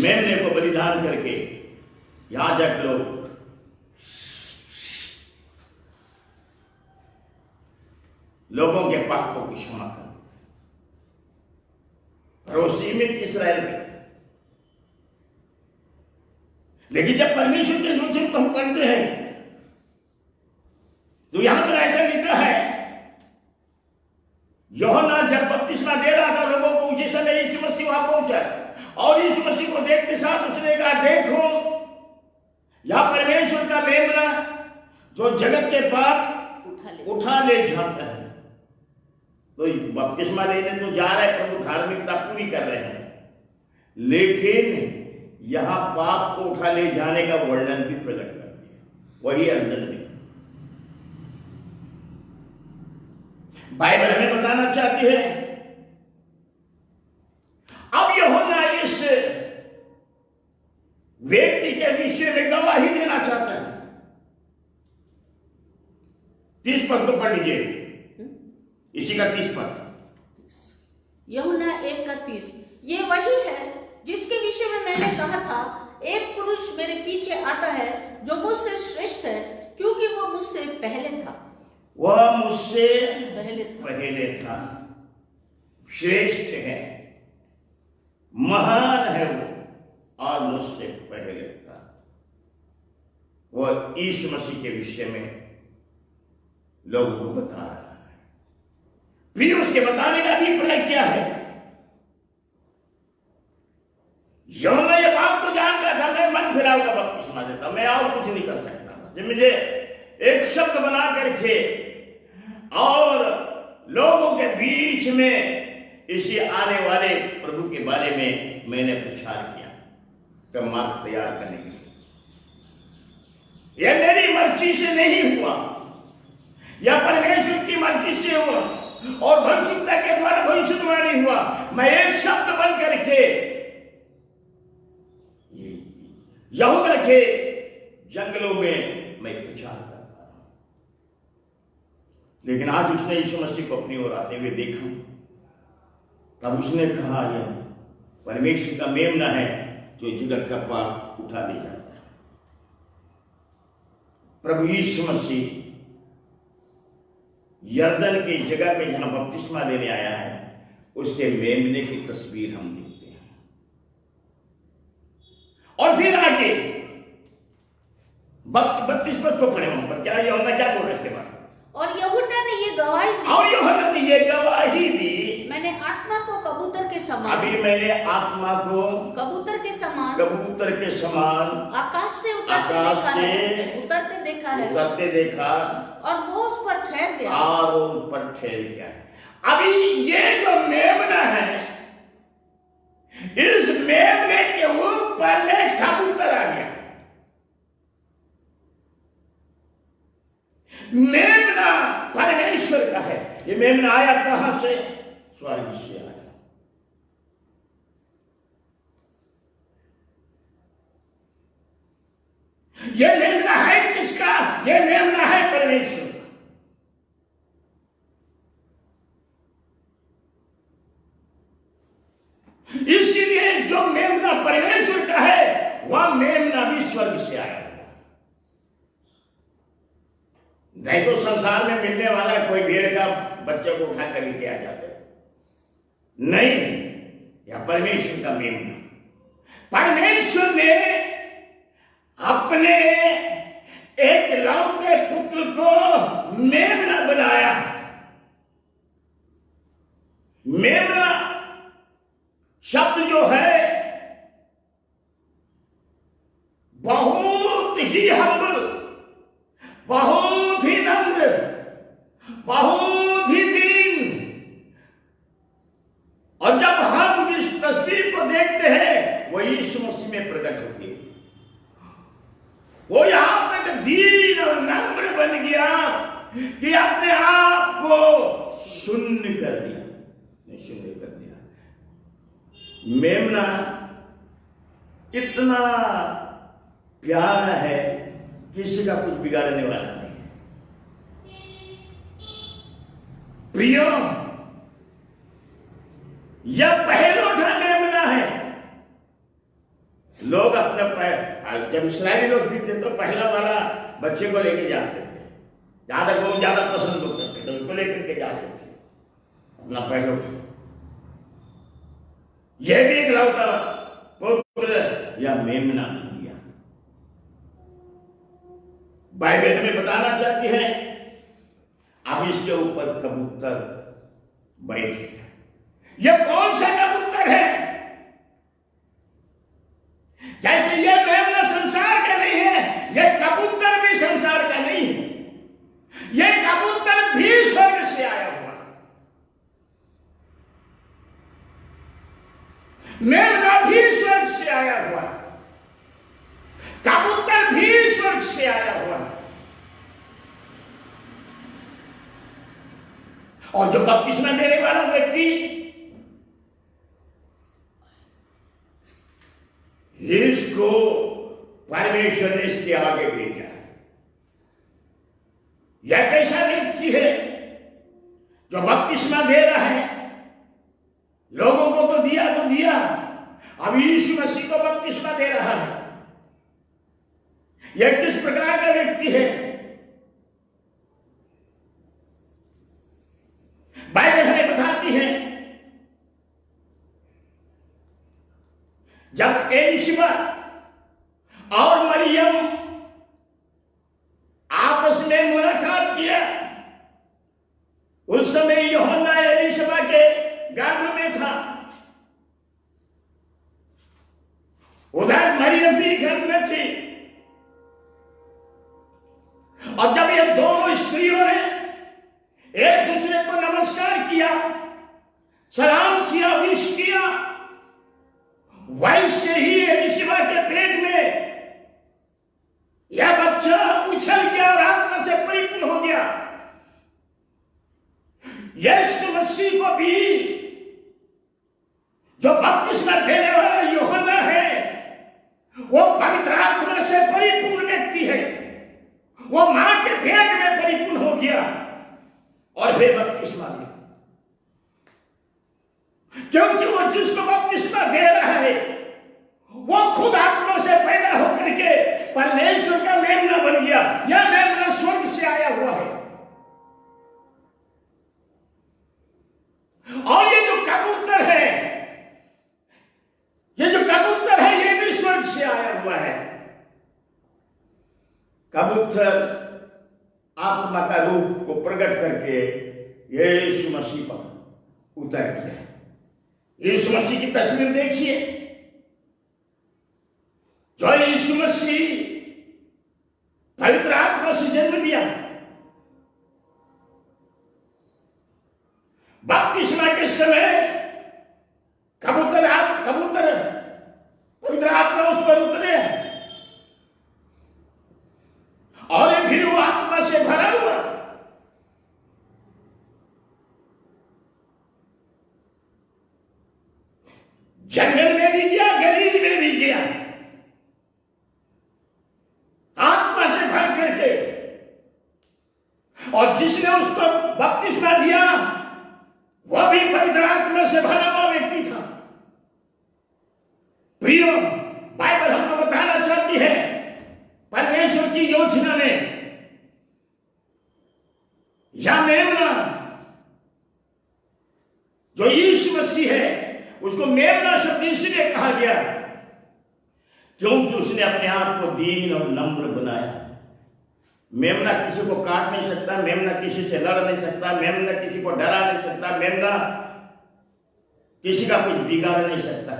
मेमने को बलिदान करके याजक लोग लोगों के पाप को क्षमा कर देते, और वो सीमित इसराइल के थे। लेकिन जब परमेश्वर के वचन को हम पढ़ते हैं तो यहां पर ऐसा लिखा है, यूहन्ना जब बपतिस्मा दे रहा था लोगों को, उसी समय यीशु मसीह वहां पहुंचा और यीशु मसीह को देखते साथ उसने कहा, देखो यह परमेश्वर का मेमना जो जगत के पाप उठा ले जाता है। तो बपतिस्मा लेने तो जा रहे हैं, प्रभु धार्मिकता पूरी कर रहे हैं, लेकिन यहां पाप को उठा ले जाने का वर्णन भी प्रकट कर दिया। वही अंदर में बाइबल हमें बताना चाहती है। अब यूहन्ना इस व्यक्ति के विषय में गवाही देना चाहता है। 30 पद को पढ़ लीजिए, इसी का 30 पद। यूहन्ना 1:30, ये वही है जिसके विषय में मैंने कहा था, एक पुरुष मेरे पीछे आता है जो मुझसे श्रेष्ठ है, क्योंकि वो मुझसे पहले था। वह मुझसे पहले था, श्रेष्ठ है, महान है वो, और मुझसे पहले था। वह यीशु मसीह के विषय में लोगों को बता रहा है। फिर उसके बताने का अभिप्राय क्या है? यूहन्ना ये बात को जानता था, मैं मन फिराव का बपतिस्मा देता, मैं और कुछ नहीं कर सकता। जब मुझे एक शब्द बना करके और लोगों के बीच में इसी आने वाले प्रभु के बारे में मैंने प्रचार किया, तो मार्ग तैयार करने के लिए। यह मेरी मर्जी से नहीं हुआ, यह परमेश्वर की मर्जी से हुआ, और भविष्यता के द्वारा भविष्यवाणी हुआ। मैं एक शब्द बन करके यहूदा के जंगलों में मैं प्रचार करता रहा, लेकिन आज उसने यीशु मसीह को अपनी ओर आते हुए देखा, तब उसने कहा, यह परमेश्वर का मेमना है जो जगत का पाप उठा ले जाता है। प्रभु यीशु मसीह यरदन की जगह में जहां बपतिस्मा लेने आया है, उसके मेमने की तस्वीर हम देखते हैं। और फिर आगे 32 पद को पढ़े वहां पर क्या यूहन्ना क्या बोल रहे थे? और यूहन्ना ने ये गवाही दी, और यूहन्ना ने ये गवाही दी, मैंने आत्मा को कबूतर के समान, अभी मैंने आत्मा को कबूतर के समान आकाश से उतरते देखा है, और वो उस पर ठहर गया। अभी ये जो मेमना है, इस मेमने के ऊपर में कबूतर आ गया। मेमना परमेश्वर का है। ये मेमना आया कहां से? स्वर्ग से आया। ये मेमना है किसका? ये मेमना है परमेश्वर का। इसीलिए जो मेमना परमेश्वर का है, वह मेमना भी स्वर्ग से आया। नहीं तो संसार में मिलने वाला कोई भेड़ का बच्चे को उठा कर लेके आ जाते, नहीं, यह परमेश्वर का मेमना। परमेश्वर ने अपने एक लौते पुत्र को मेमना बनाया। मेमना शब्द जो है बहुत ही हम्बल, बहुत ही नम्र, बहुत ही दीन। और जब हम इस तस्वीर को देखते हैं, वो यीशु मसीह में प्रकट होती है। वो यहां तक दीन और नम्र बन गया कि अपने आप को शून्य कर दिया। मेमना इतना प्यारा है, किसी का कुछ बिगाड़ने वाला नहीं है। प्रियो, यह पहलोठा मेमना है। लोग अपने जब इस्राएली लोग भी थे तो पहला वाला बच्चे को लेके जाते थे, ज्यादा पसंद लोग करते थे, उसको लेकर के जाते थे अपना पहला। यह भी इकलौता पुत्र या मेमना बन गया। बाइबल हमें बताना चाहती है अब इसके ऊपर कबूतर बैठ गया। यह कौन सा कबूतर है? जैसे यह मेमना संसार का नहीं है, यह कबूतर भी संसार का नहीं है। यह कबूतर भी स्वर्ग से आया हुआ, मेमना भी स्वर्ग से आया हुआ, कबूतर भी स्वर्ग से आया हुआ। और जो बपतिस्मा देने वाला व्यक्ति इसको परमेश्वर ने इसके आगे भेजा। यह कैसा व्यक्ति है जो बपतिस्मा दे रहा है? लोगों को तो दिया, अब यीशु मसीह को बपतिस्मा दे रहा है। यह किस प्रकार का व्यक्ति है? बाइबल हमें बताती है जब एलिशबा और मरियम आपस में मुलाकात किया, उस समय यूहन्ना एलिशबा के गर्भ में था, उधर मरियम भी गर्भ में थी। और जब ये दोनों स्त्रियों ने एक दूसरे को नमस्कार किया, सलाम किया, विश किया, वैसे ही एलिशबा के पेट में यह बच्चा उछल गया और आत्मा से परिपूर्ण हो गया। यीशु मसीह को भी जो बपतिस्मा देने वाला यूहन्ना है, वो पवित्र आत्मा से परिपूर्ण व्यक्ति है। वो मां के पेट में परिपूर्ण हो गया और फिर बपतिस्मा दिया, क्योंकि वो जिसको बपतिस्मा दे रहा है वो खुद आत्मा से पैदा होकर के परमेश्वर का मेमना बन गया। यह मेमना स्वर्ग से आया हुआ है। और ये जो कबूतर है, ये भी स्वर्ग से आया हुआ है। कबूतर आत्मा का रूप को प्रकट करके यीशु मसीह पर उतर गया। यीशु मसीह की तस्वीर देखिए, जो यीशु मसीह पवित्र आत्मा से जन्म लिया, बपतिस्मा के समय कबूतर पवित्र आत्मा उस पर उतरे और फिर वो आत्मा से भरा हुआ जंगल में भी गया, गलील में भी गया, आत्मा से भर करके। और जिसने उसको बपतिस्मा दिया वह भी पवित्र आत्मा से भरा हुआ व्यक्ति था। प्रियो, बाइबल हमको बताना चाहती है परमेश्वर की योजना में या मेमना जो यीशु मसीह है, उसको मेमना शब्द इसलिए कहा गया क्योंकि उसने अपने आप को दीन और नम्र बनाया। मेमना किसी को काट नहीं सकता, मेमना किसी से लड़ नहीं सकता, मेमना किसी को डरा नहीं सकता, मेमना किसी का कुछ बिगाड़ नहीं सकता।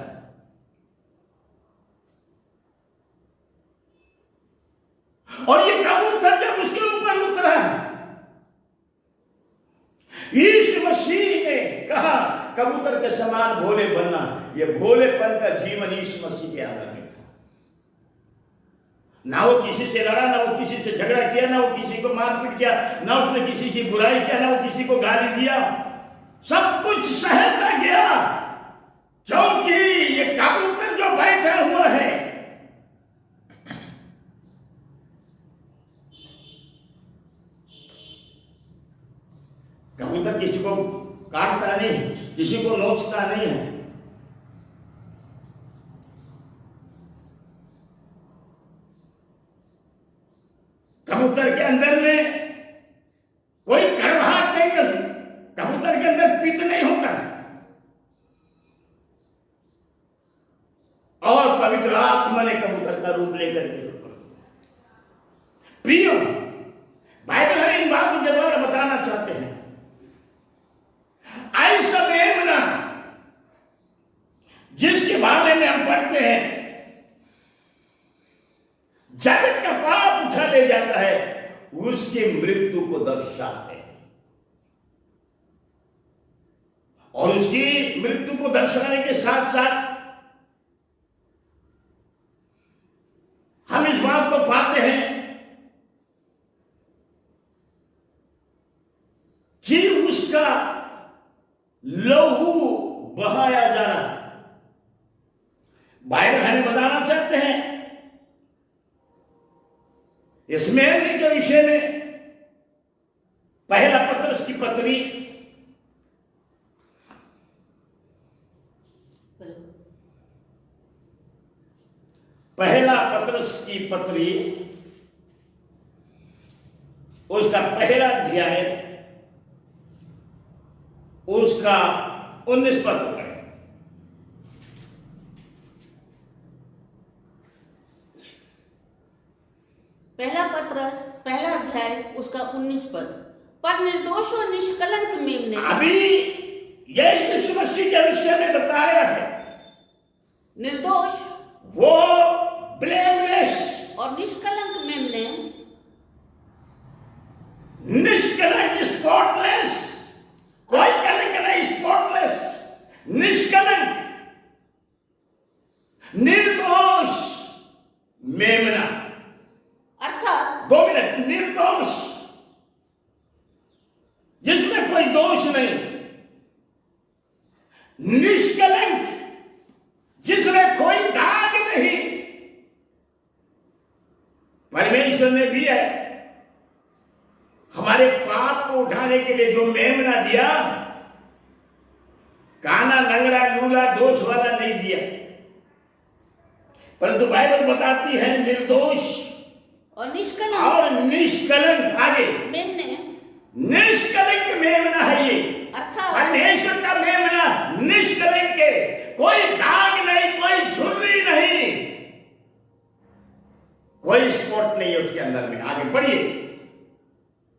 और ये कबूतर जब उसके ऊपर उतरा, यीशु मसीह ने कहा कबूतर के समान भोले बनना। ये भोलेपन का जीवन यीशु मसीह के अंदर में था। ना वो किसी से लड़ा, ना वो किसी से झगड़ा किया, ना वो किसी को मारपीट किया, ना उसने किसी की बुराई किया, ना वो किसी को गाली दिया। सब कुछ सहता गया क्योंकि ये कबूतर जो बैठा हुआ है, कबूतर किसी को काटता नहीं, किसी को नोचता नहीं है। कबूतर के अंदर में कोई गर्भाहट नहीं होती, कबूतर के अंदर पित्त नहीं होता, और पवित्र आत्मा ने कबूतर का रूप लेकर के प्रियो, बाइबल हमें इन बातों के द्वारा बताना चाहते हैं, ऐसा मेमना जिसके बारे में हम पढ़ते हैं, जगत का पाप उठा ले जाता है, उसकी मृत्यु को दर्शाते हैं। और उसकी मृत्यु को दर्शाने के साथ साथ हम इस बात को पाते हैं कि उसका लहू बहाया जाना। बाइबल हमें बताना चाहते हैं इस मेमने के विषय में, पहला पत्रस की पत्री उसका पहला अध्याय उसका 19 पद को पढ़े। पहला पत्रस पहला अध्याय उसका 19 पद। पर निर्दोष और निष्कलंक मेमने, अभी यह यीशु मसीह के विषय में बताया है, निर्दोष वो ब्लेमलेस और निष्कलंक मेमने, निष्कलंक स्पॉटलेस, कोई कलंक नहीं, स्पॉटलेस, निष्कलंक, निर्दोष मेमना, अर्थात 2 मिनट, निर्दोष जिसमें कोई दोष नहीं, निष्कलंक जिसमें कोई दाग नहीं। परमेश्वर ने भी है हमारे पाप को उठाने के लिए जो मेमना दिया, काना लंगड़ा लूला दोष वाला नहीं दिया, परंतु बाइबल बताती है निर्दोष और निष्कलंक, और निष्कलंक, आगे मेमने, निष्कलंक मेमना है ये, अर्थात परमेश्वर का मेमना निष्कलंक है, कोई दाग नहीं, कोई झुर्री नहीं, कोई स्पॉट नहीं है उसके अंदर में। आगे बढ़िए।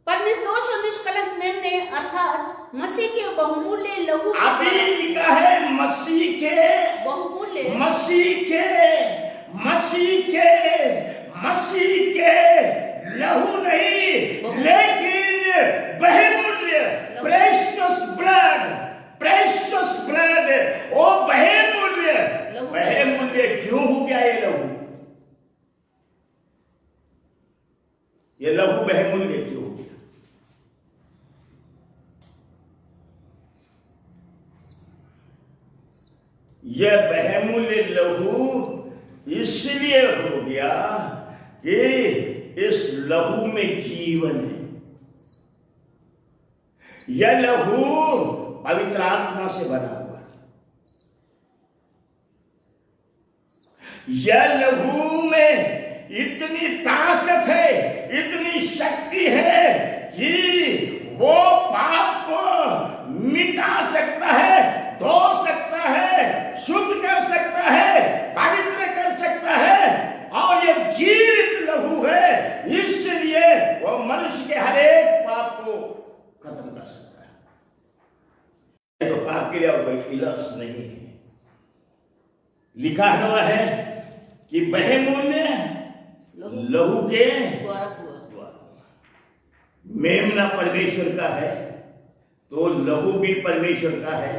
पर निर्दोष और निष्कलंक मेमने अर्थात मसीह के बहुमूल्य लहू, अभी लिखा है मसीह के बहुमूल्य, मसीह के लहू नहीं, लेकिन बहुमूल्य, प्रेशियस ब्लड, ओ बहुमूल्य क्यों हो गया ये लहू? ये लहू बहुमूल्य क्यों हो गया? यह बहुमूल्य लहू इसलिए हो गया कि इस लहू में जीवन है। यह लहू पवित्र आत्मा से बना हुआ है। यह लहू में इतनी ताकत है, इतनी शक्ति है कि वो पाप को मिटा सकता है, धो सकता है, शुद्ध कर सकता है, पवित्र कर सकता है, और ये जीवित लहू है, इसलिए वो मनुष्य के हर एक पाप को खत्म कर सकता है। तो पाप के लिए और कोई इलाज नहीं है। लिखा हुआ है कि बहुमूल्य लहू के द्वारा हुआ। मेमना परमेश्वर का है, तो लहू भी परमेश्वर का है।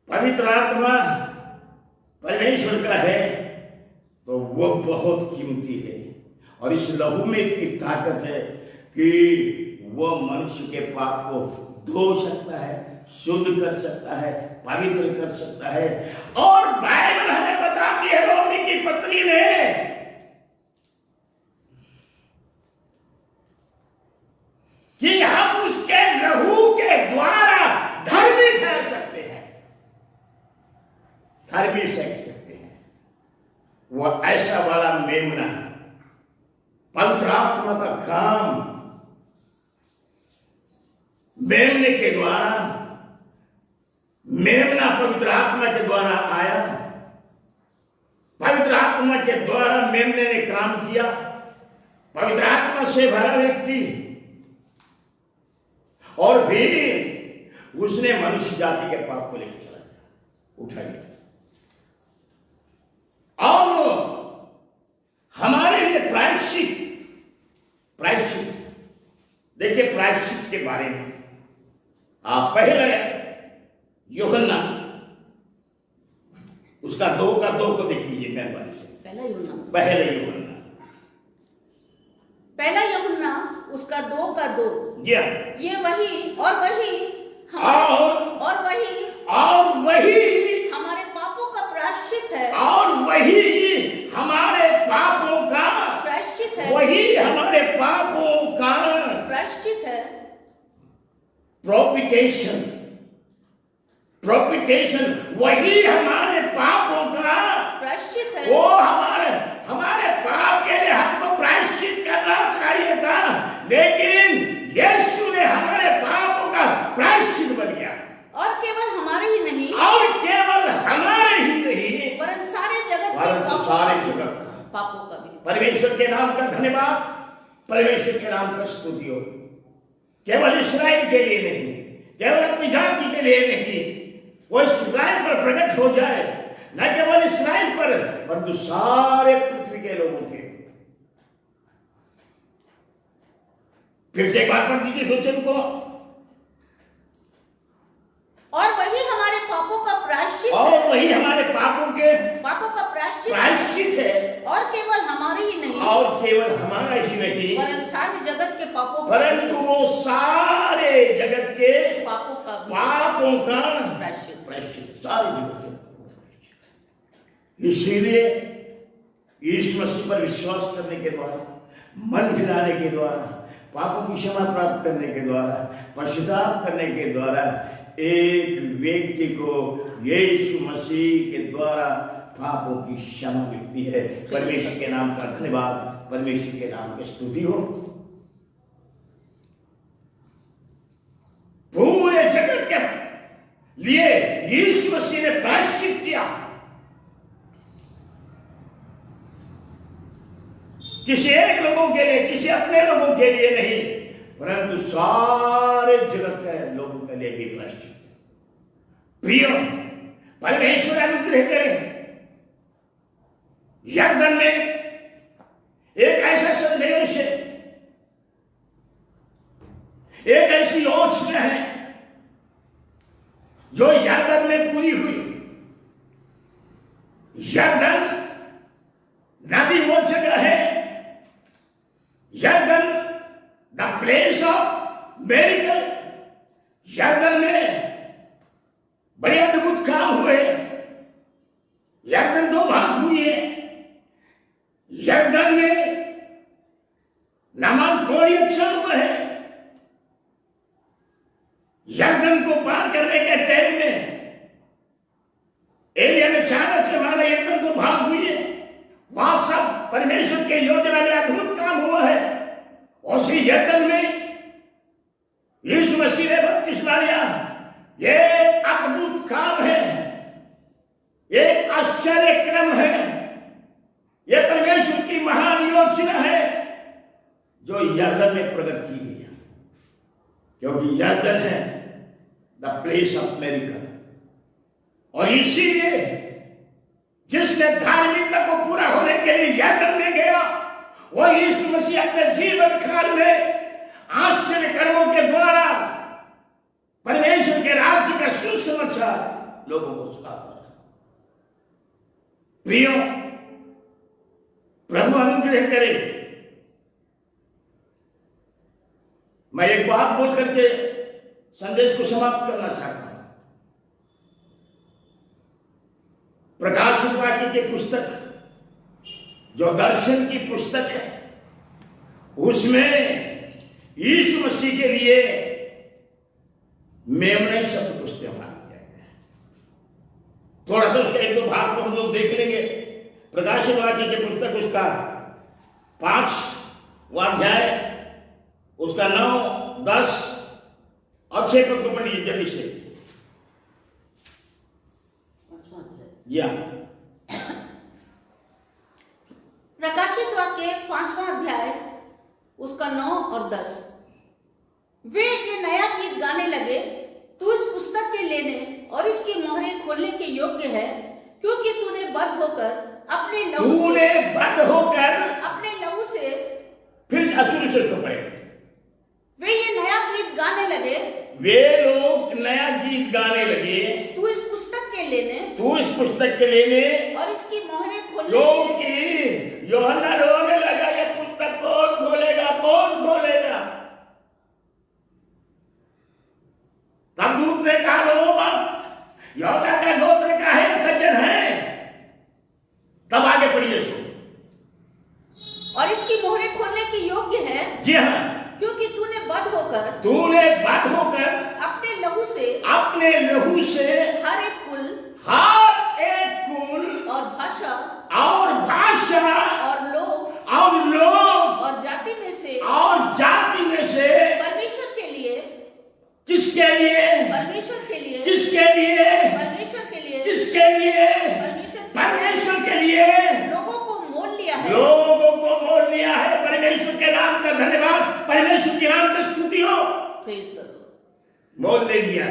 पवित्र आत्मा परमेश्वर का है, तो वो बहुत कीमती है। और इस लहू में इतनी ताकत है कि वो मनुष्य के पाप को धो सकता है, शुद्ध कर सकता है, पवित्र कर सकता है। और बाइबल हमें बताती है रोमी की पत्री में कि हम उसके लहू के द्वारा धर्मी ठहर सकते हैं, धर्मी सह सकते हैं। वो ऐसा वाला मेमना पवित्र आत्मा का काम मेमने के द्वारा, मेमना पवित्र आत्मा के द्वारा आया, पवित्र आत्मा के द्वारा मेमने ने काम किया। पवित्र आत्मा से भरा व्यक्ति, और फिर उसने मनुष्य जाति के पाप को लेकर चला गया, उठा लिया, और हमारे लिए प्रायश्चित। देखिए, प्रायश्चित के बारे में आप पहले यूहन्ना उसका 2 को देख लीजिए मेहरबानी से। पहला यूहन्ना उसका 2 जी हाँ। ये वही और वही हमारे पापों का प्रायश्चित है, और वही हमारे पापों का प्रायश्चित है, वही हमारे पापों का प्रायश्चित है। प्रोपिटेशन वही हमारे पापों का प्रायश्चित है। वो हमारे पाप के लिए हमको प्रायश्चित करना चाहिए था, लेकिन यीशु ने हमारे पापों का प्रायश्चित बन गया। और केवल हमारे ही नहीं, वरन सारे जगत के पापों का भी। परमेश्वर के नाम का धन्यवाद, परमेश्वर के नाम का स्तुति हो। केवल इस्राएल के लिए नहीं, केवल अपनी जाति के लिए नहीं, वो इस्राएल पर प्रकट हो जाए, न केवल इस्राएल पर परंतु सारे पृथ्वी के लोगों के। फिर से एक बार पढ़ दीजिए वचन को। और वही हमारे पापों का प्रायश्चित, और वही हमारे पापों का प्रायश्चित है, और केवल हमारे ही नहीं, वरन सारे जगत के पापों का, परंतु वो सारे जगत के पापों का प्रायश्चित, सारे जगत के। इसीलिए यीशु मसीह पर विश्वास करने के द्वारा, मन फिराने के द्वारा, पापों की क्षमा प्राप्त करने के द्वारा, पश्चाताप करने के द्वारा एक व्यक्ति को यीशु मसीह के द्वारा पापों की क्षमा मिलती है। परमेश्वर के नाम का धन्यवाद, परमेश्वर के नाम की स्तुति हो। पूरे जगत के लिए यीशु मसीह ने प्रायश्चित किया। किसी एक लोगों के लिए, किसी अपने लोगों के लिए नहीं, परंतु सारे जगत के लोगों के लिए भी प्रायश्चित। प्रिय, परमेश्वर अनुग्रह करे। यरदन में एक ऐसा संदेश है, एक ऐसी योजना है जो यरदन में पूरी हुई। यरदन नदी वो जगह है, यरदन द प्लेस ऑफ मेरिकल। यरदन में बड़े अद्भुत काम हुए। यरदन 2 भाग हुए। यरदन में नामान कोड़ी अच्छा हुआ है। यरदन को पार करने के टाइम में एलिया ने अचानक से हमारा यरदन 2 भाग हुए। वहां सब परमेश्वर के योजना में अद्भुत काम हुआ है। उसी यरदन में यीशु मसीह ने बपतिस्मा लिया। ये अद्भुत काम है, एक आश्चर्य क्रम है, ये परमेश्वर की महान योजना है जो यरदन में प्रकट की गई है, क्योंकि यरदन है द प्लेस ऑफ मेरिकल। और इसीलिए जिसने धार्मिकता को पूरा होने के लिए यरदन में गया, वो यीशु मसीह अपने जीवन काल में आश्चर्य कर्मों के द्वारा परमेश्वर के राज्य का सुसमाचार लोगों को सुनाता है। प्रियो, प्रभु अनुग्रह करे। मैं एक बात बोल करके संदेश को समाप्त करना चाहता हूं। प्रकाशित वाक्य की पुस्तक जो दर्शन की पुस्तक है, उसमें यीशु मसीह के लिए मेमने शब्द को इस्तेमाल किया गया है। थोड़ा सा उसका 1-2 भाग को हम लोग देख लेंगे। प्रकाशित वाक्य की पुस्तक उसका 5 वो अध्याय उसका 9, 10 और 6 पद को पढ़िए जल्दी से। जी हाँ। प्रकाशित वाक्य 5वां अध्याय उसका 9 और 10। वे ये नया गीत गाने लगे, तू इस पुस्तक के लेने और इसकी मोहरें खोलने के योग्य है, क्योंकि तूने बद्ध होकर अपने लहू से फिर असुर से तो पढ़े। वे ये नया गीत गाने लगे, वे लोग नया गीत गाने लगे, तू इस पुस्तक के लेने और इसकी मोहरें खोलने के लिए। यूहन्ना रोने लगा, ये पुस्तक कौन खोलेगा? तब दूत ने कहा, रो मत, यहूदा का गोत्र का है, सज्जन है। तब आगे पढ़िए इसको। और इसकी मोहरें खोलने की योग्य है, जी हाँ, क्योंकि तूने बद्ध होकर अपने लहू से हर एक कुल और भाषा और लोग और जाति में से परमेश्वर के लिए किसके लिए? परमेश्वर के लिए लोगों को मोल लिया है। परमेश्वर के नाम का धन्यवाद, परमेश्वर के नाम का स्तुति हो। मोल ले लिया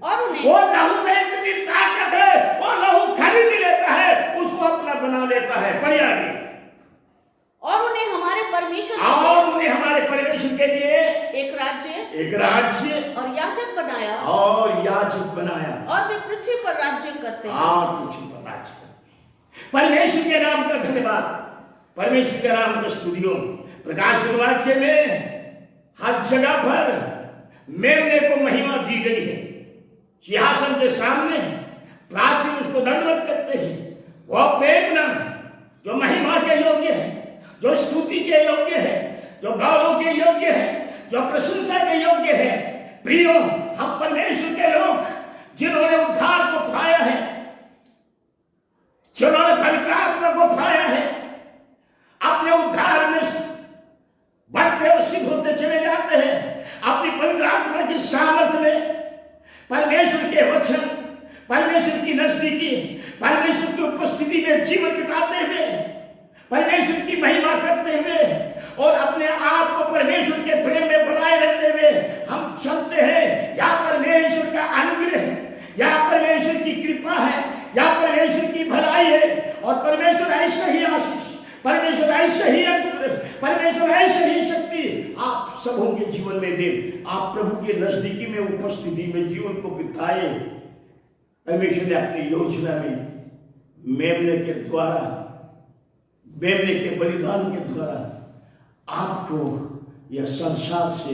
और वो लहू में इतनी ताकत है, वो लहू खरीद लेता है, उसको अपना बना लेता है। बढ़िया नहीं। और उन्हें हमारे परमेश्वर के लिए एक राज्य और याजक बनाया और वे पृथ्वी पर राज्य करते हैं। परमेश्वर के नाम का धन्यवाद, परमेश्वर के नाम का स्तुतियो। प्रकाशित वाक्य में हर जगह पर मेमने को महिमा दी गई है। सिंहासन के सामने प्राचीन उसको दंडवत करते हैं। वह मेमना जो महिमा के योग्य है, जो स्तुति के योग्य है, जो गौरव के योग्य है, जो प्रशंसा के योग्य है। प्रियो, हम परमेश्वर के लोग जिन्होंने उद्धार को पाया है, जिन्होंने पवित्र आत्मा को पाया है, अपने उद्धार में बढ़ते और सिद्ध होते चले जाते हैं। अपनी पवित्र आत्मा की सामर्थ्य में परमेश्वर के वचन, परमेश्वर की नजदीकी, परमेश्वर की उपस्थिति में जीवन बिताते हुए, परमेश्वर की महिमा करते हुए और अपने आप को परमेश्वर के प्रेम में बनाए रहते हुए हम चलते हैं। या परमेश्वर का अनुग्रह है, या परमेश्वर की कृपा है, या परमेश्वर की भलाई है। और परमेश्वर ऐसा ही आशीष, परमेश्वर ऐसा ही अनुग्रह, परमेश्वर ऐसा ही शक्ति आप सबों के जीवन में दे। आप प्रभु के नजदीकी में, उपस्थिति में जीवन को बिताए। परमेश्वर ने अपनी योजना में मेमने के द्वारा, मेमने के बलिदान के द्वारा आपको यह संसार से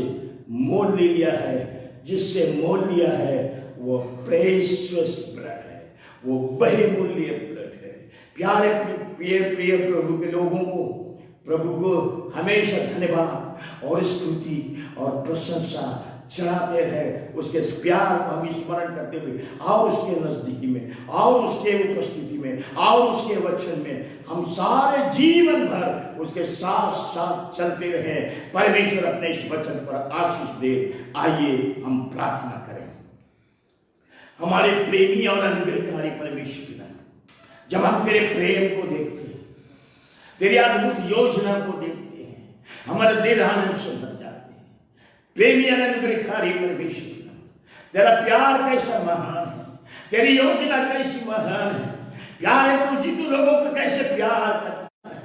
मोल ले लिया है। जिससे मोल लिया है वो प्रेशियस ब्लड है, वो बहुमूल्य ब्लड है। प्यारे प्रिय प्रभु के लोगों को, प्रभु को हमेशा धन्यवाद और स्तुति और प्रशंसा चढ़ाते रहे। उसके प्यार को हम स्मरण करते हुए और उसके नजदीकी में और उसके उपस्थिति में और उसके वचन में हम सारे जीवन भर उसके साथ साथ चलते रहे। परमेश्वर अपने इस वचन पर आशीष दे। आइए हम प्रार्थना करें। हमारे प्रेमी और अनुग्रहकारी परमेश्वर पिता, जब हम तेरे प्रेम को देखते हैं, तेरी अद्भुत योजना को देखते हैं, हमारे दिल आनंद से भर जाते हैं। प्रेमी और अनुग्रहकारी परमेश्वर, तेरा प्यार कैसा महान है, तेरी योजना कैसी महान है। प्यारे प्रभु जी, तू लोगों को कैसे प्यार करता है।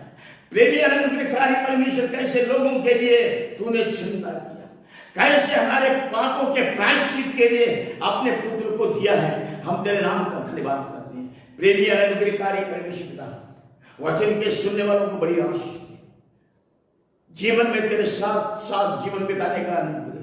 प्रेमी और अनुग्रहकारी परमेश्वर, कैसे लोगों के लिए तूने चिंता किया, कैसे हमारे पापों के प्रायश्चित के लिए अपने पुत्र को दिया है। हम तेरे नाम का धन्यवाद करते हैं। प्रेमी और अनुग्रहकारी परमेश्वर पिता, वचन के सुनने वालों को बड़ी आशीष दे। जीवन में तेरे साथ साथ जीवन बिताने का अनुग्रह दे,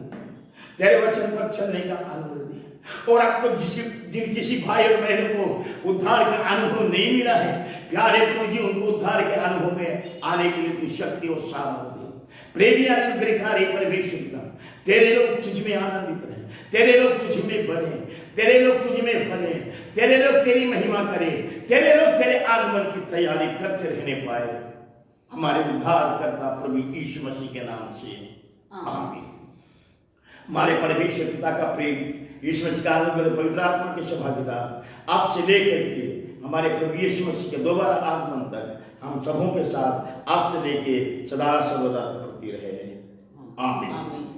तेरे वचन पर चलने का अनुग्रह दे। और आपको जिन किसी भाई और बहनों को उद्धार का अनुभव नहीं मिला है, प्यारे प्रभु जी, उनको उद्धार के अनुभव में आने के लिए तू शक्ति और सामर्थ्य दे। प्रेमी और अनुग्रहकारी परमेश्वर पिता, तेरे लोग तुझ में आनंदित रहे, तेरे लोग तुझ में बढ़े, तेरे लोग तुझ में फले, तेरे लोग तेरी महिमा करे, तेरे लोग तेरे आगमन की तैयारी करते रहने पाए। हमारे उद्धारकर्ता प्रभु यीशु मसीह के नाम से आमीन। हमारे परमेश्वर पिता का प्रेम, यीशु मसीह का अनुग्रह, पवित्र आत्मा की सहभागिता आपसे लेकर के हमारे प्रभु यीशु मसीह के दोबारा आगमन तक हम सबों के साथ आपसे लेके सदा सर्वदा तक होती रहे। आमीन।